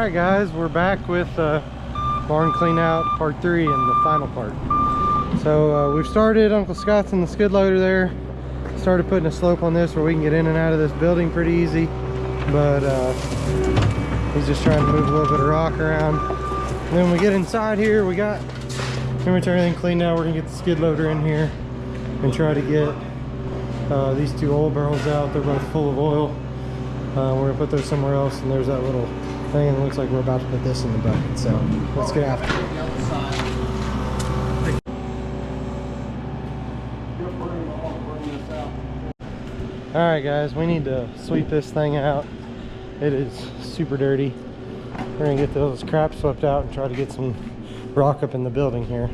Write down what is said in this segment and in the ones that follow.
Alright guys, we're back with barn clean out part 3 and the final part. So we've started Uncle Scott's in the skid loader there. Started putting a slope on this where we can get in and out of this building pretty easy. But he's just trying to move a little bit of rock around. And then when we get inside here, we got pretty much everything cleaned out. We're gonna get the skid loader in here and try to get these 2 oil barrels out. They're both full of oil. We're gonna put those somewhere else, and there's that little thing, and it looks like we're about to put this in the bucket. So let's get after it. All right guys, we need to sweep this thing out. It is super dirty. We're gonna get those crap swept out and try to get some rock up in the building here.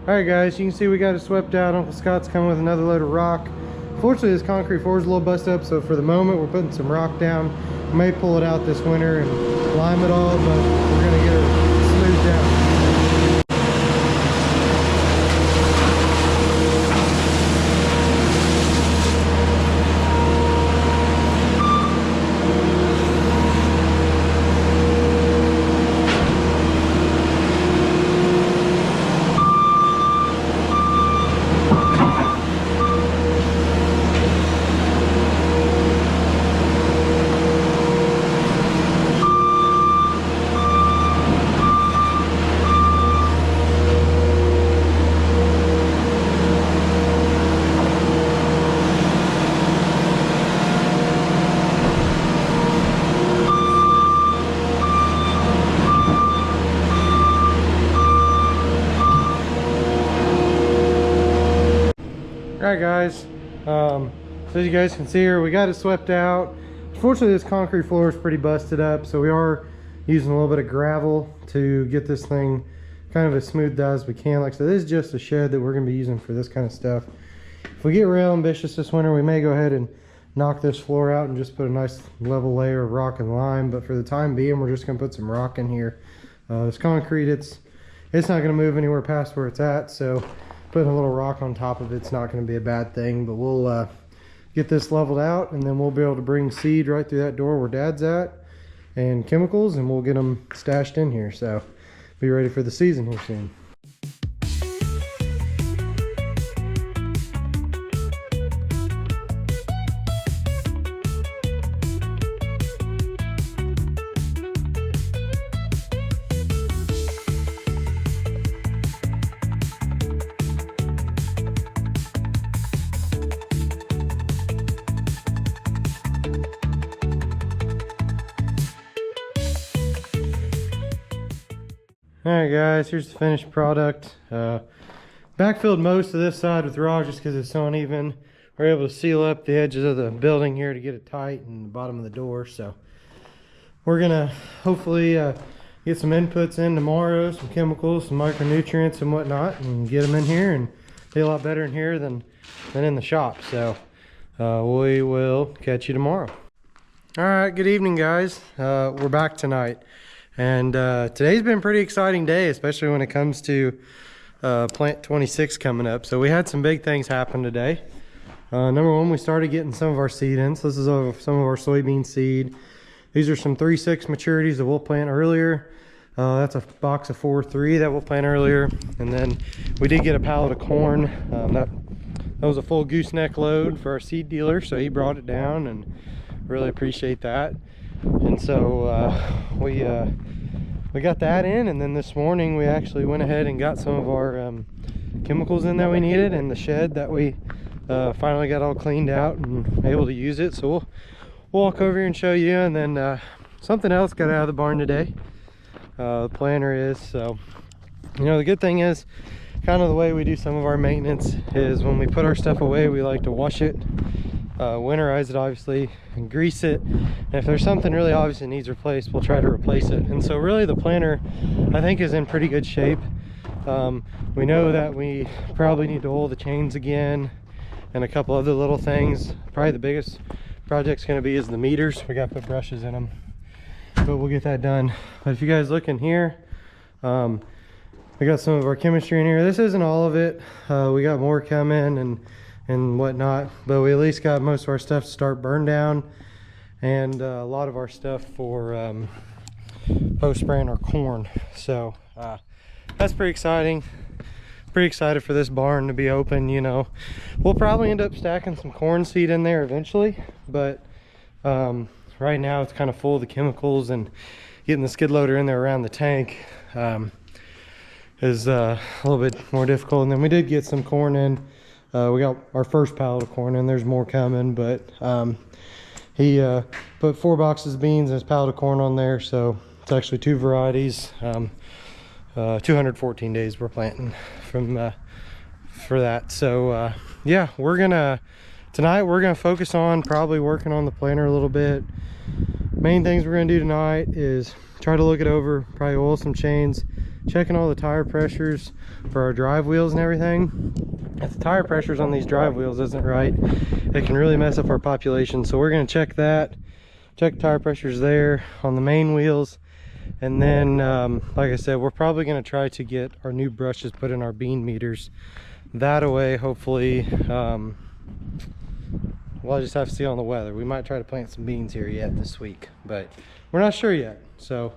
Alright guys, you can see we got it swept out. Uncle Scott's coming with another load of rock. Unfortunately, this concrete floor is a little busted up, so for the moment we're putting some rock down. We may pull it out this winter and lime it all, but we're going to get it smoothed down. Alright guys, so as you guys can see here, we got it swept out. Unfortunately, this concrete floor is pretty busted up, so we are using a little bit of gravel to get this thing kind of as smooth as we can. Like I said, this is just a shed that we're going to be using for this kind of stuff. If we get real ambitious this winter, we may go ahead and knock this floor out and just put a nice level layer of rock and lime, but for the time being, we're just going to put some rock in here. This concrete, it's not going to move anywhere past where it's at, so putting a little rock on top of it's not going to be a bad thing. But we'll get this leveled out, and then we'll be able to bring seed right through that door where Dad's at, and chemicals, and we'll get them stashed in here. So be ready for the season here soon. Alright guys, here's the finished product. Backfilled most of this side with rock just because it's so uneven. We're able to seal up the edges of the building here to get it tight, and the bottom of the door. So we're gonna hopefully get some inputs in tomorrow, some chemicals, some micronutrients and whatnot, and get them in here and be a lot better in here than in the shop. So we will catch you tomorrow. All right, good evening guys. We're back tonight. And today's been a pretty exciting day, especially when it comes to plant 26 coming up. So we had some big things happen today. Number one, we started getting some of our seed in. So this is some of our soybean seed. These are some 3-6 maturities that we'll plant earlier. That's a box of 4-3 that we'll plant earlier. And then we did get a pallet of corn. That was a full gooseneck load for our seed dealer, so he brought it down, and really appreciate that. And so we got that in, and then this morning we actually went ahead and got some of our chemicals in that we needed in the shed that we finally got all cleaned out and able to use it. So we'll walk over here and show you. And then something else got out of the barn today. The planter is, so you know, the good thing is kind of the way we do some of our maintenance is when we put our stuff away, we like to wash it, winterize it obviously, and grease it. And if there's something really obvious that needs replaced, we'll try to replace it. And so really the planter, I think, is in pretty good shape. We know that we probably need to oil the chains again and a couple other little things. Probably the biggest project's going to be is the meters. We got to put brushes in them, but we'll get that done. But if you guys look in here, we got some of our chemistry in here. This isn't all of it. We got more coming and whatnot, but we at least got most of our stuff to start burn down, and a lot of our stuff for post spraying our corn. So that's pretty exciting. Pretty excited for this barn to be open. You know, we'll probably end up stacking some corn seed in there eventually, but right now it's kind of full of the chemicals, and getting the skid loader in there around the tank is a little bit more difficult. And then we did get some corn in. We got our first pallet of corn in. There's more coming, but he put 4 boxes of beans and his pallet of corn on there, so it's actually 2 varieties. 214 days we're planting from for that. So yeah, tonight we're gonna focus on probably working on the planter a little bit. Main things we're gonna do tonight is try to look it over, probably oil some chains, checking all the tire pressures for our drive wheels and everything. If the tire pressures on these drive wheels isn't right, it can really mess up our population. So we're gonna check that, check tire pressures there on the main wheels. And then like I said, we're probably going to try to get our new brushes put in our bean meters. That way, hopefully, well, I just have to see on the weather. We might try to plant some beans here yet this week, but we're not sure yet. So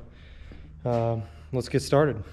let's get started.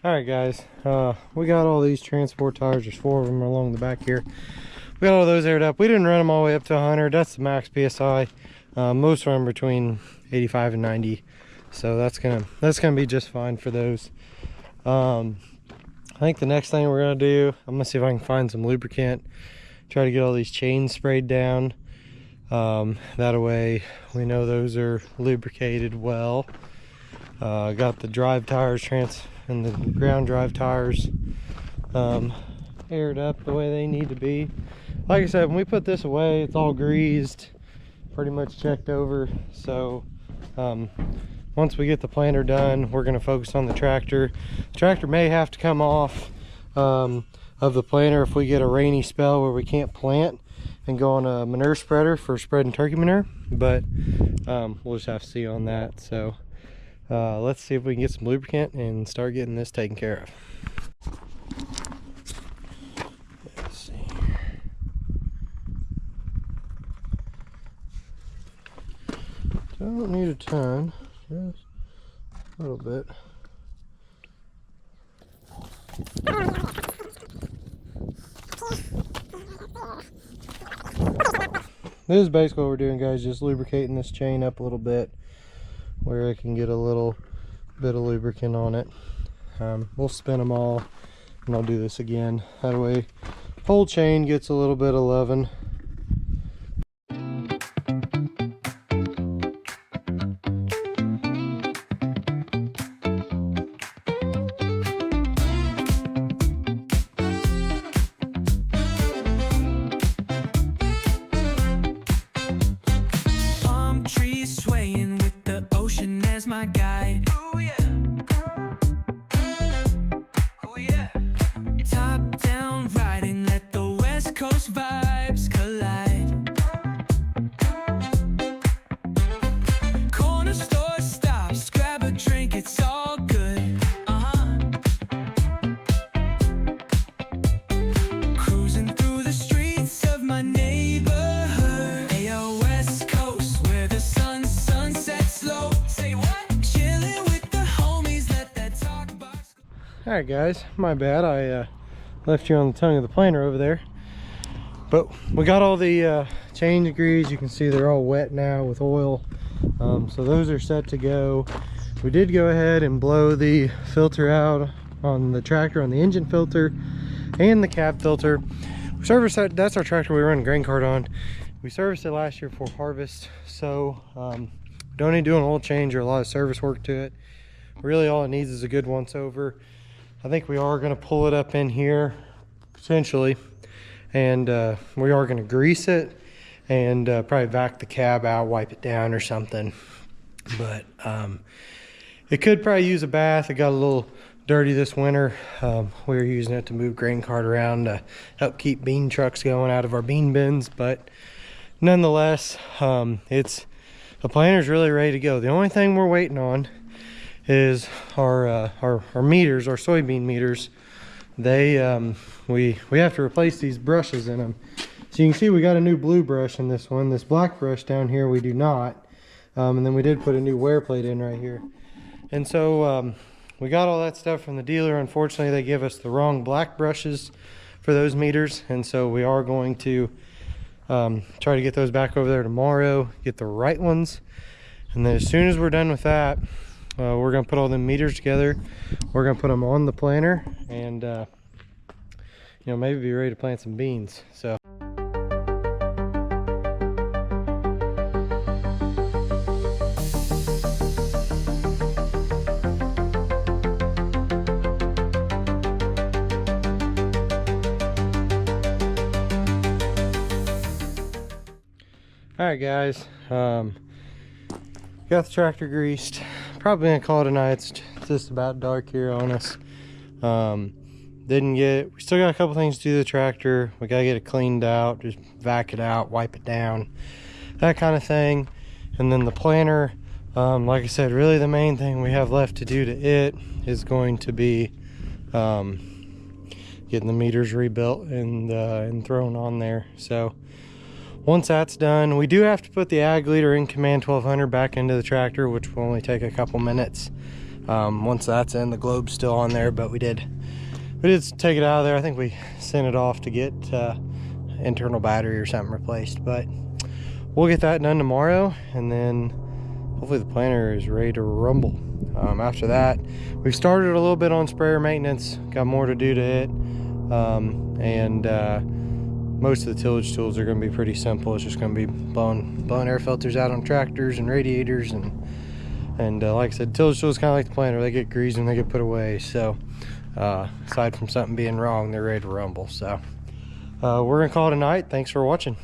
All right, guys, we got all these transport tires. There's 4 of them along the back here. We got all those aired up. We didn't run them all the way up to 100. That's the max PSI. Most run between 85 and 90, so that's gonna be just fine for those. I think the next thing we're gonna do, I'm gonna see if I can find some lubricant, try to get all these chains sprayed down. That way we know those are lubricated well. Got the drive tires and the ground drive tires aired up the way they need to be. Like I said, when we put this away, it's all greased, pretty much checked over. So once we get the planter done, we're going to focus on the tractor. The tractor may have to come off of the planter if we get a rainy spell where we can't plant, and go on a manure spreader for spreading turkey manure, but we'll just have to see on that. So let's see if we can get some lubricant and start getting this taken care of. Let's see. Don't need a ton, just a little bit. this is basically what we're doing, guys, just lubricating this chain up a little bit where it can get a little bit of lubricant on it. We'll spin them all and I'll do this again. That way whole chain gets a little bit of loving. Palm trees swaying with the ocean as my guide. Oh yeah. Oh yeah. Top down riding, let the West Coast vibes collide. Corner store stops, grab a drink, it's all good. Cruising through the streets of my neighborhood. Ayo, West Coast, where the sun sets slow. Say what? Chilling with the homies, let that talk box. All right, guys, my bad. I left you on the tongue of the planer over there. But we got all the chain degrees. You can see they're all wet now with oil. So those are set to go. We did go ahead and blow the filter out on the tractor, on the engine filter and the cab filter. We serviced that. That's our tractor we run grain cart on. We serviced it last year for harvest, so don't need to do an oil change or a lot of service work to it. Really all it needs is a good once over. I think we are going to pull it up in here potentially, and we are going to grease it and probably vac the cab out, wipe it down or something. But it could probably use a bath. It got a little dirty this winter. We were using it to move grain cart around to help keep bean trucks going out of our bean bins, but nonetheless, the planer's really ready to go. The only thing we're waiting on is our meters, our soybean meters. They we have to replace these brushes in them. So you can see we got a new blue brush in this one. This black brush down here we do not. And then we did put a new wear plate in right here. And so we got all that stuff from the dealer. Unfortunately, they give us the wrong black brushes for those meters, and so we are going to try to get those back over there tomorrow, get the right ones. And then as soon as we're done with that, we're going to put all the meters together. We're going to put them on the planter and you know, maybe be ready to plant some beans. So all right, guys, got the tractor greased. Probably gonna call it a night. It's just about dark here on us. We still got a couple things to do to the tractor. We gotta get it cleaned out, just vac it out, wipe it down, that kind of thing. And then the planter, like I said, really the main thing we have left to do to it is going to be getting the meters rebuilt and thrown on there. So once that's done, we do have to put the ag leader in Command 1200 back into the tractor, which will only take a couple minutes. Once that's in, the globe's still on there, but we did take it out of there. I think we sent it off to get internal battery or something replaced, but we'll get that done tomorrow, and then hopefully the planter is ready to rumble. After that, we've started a little bit on sprayer maintenance, got more to do to it, most of the tillage tools are going to be pretty simple. It's just going to be blowing air filters out on tractors and radiators, and like I said, tillage tools kind of like the planter. They get greased and they get put away. So aside from something being wrong, they're ready to rumble. So we're going to call it a night. Thanks for watching.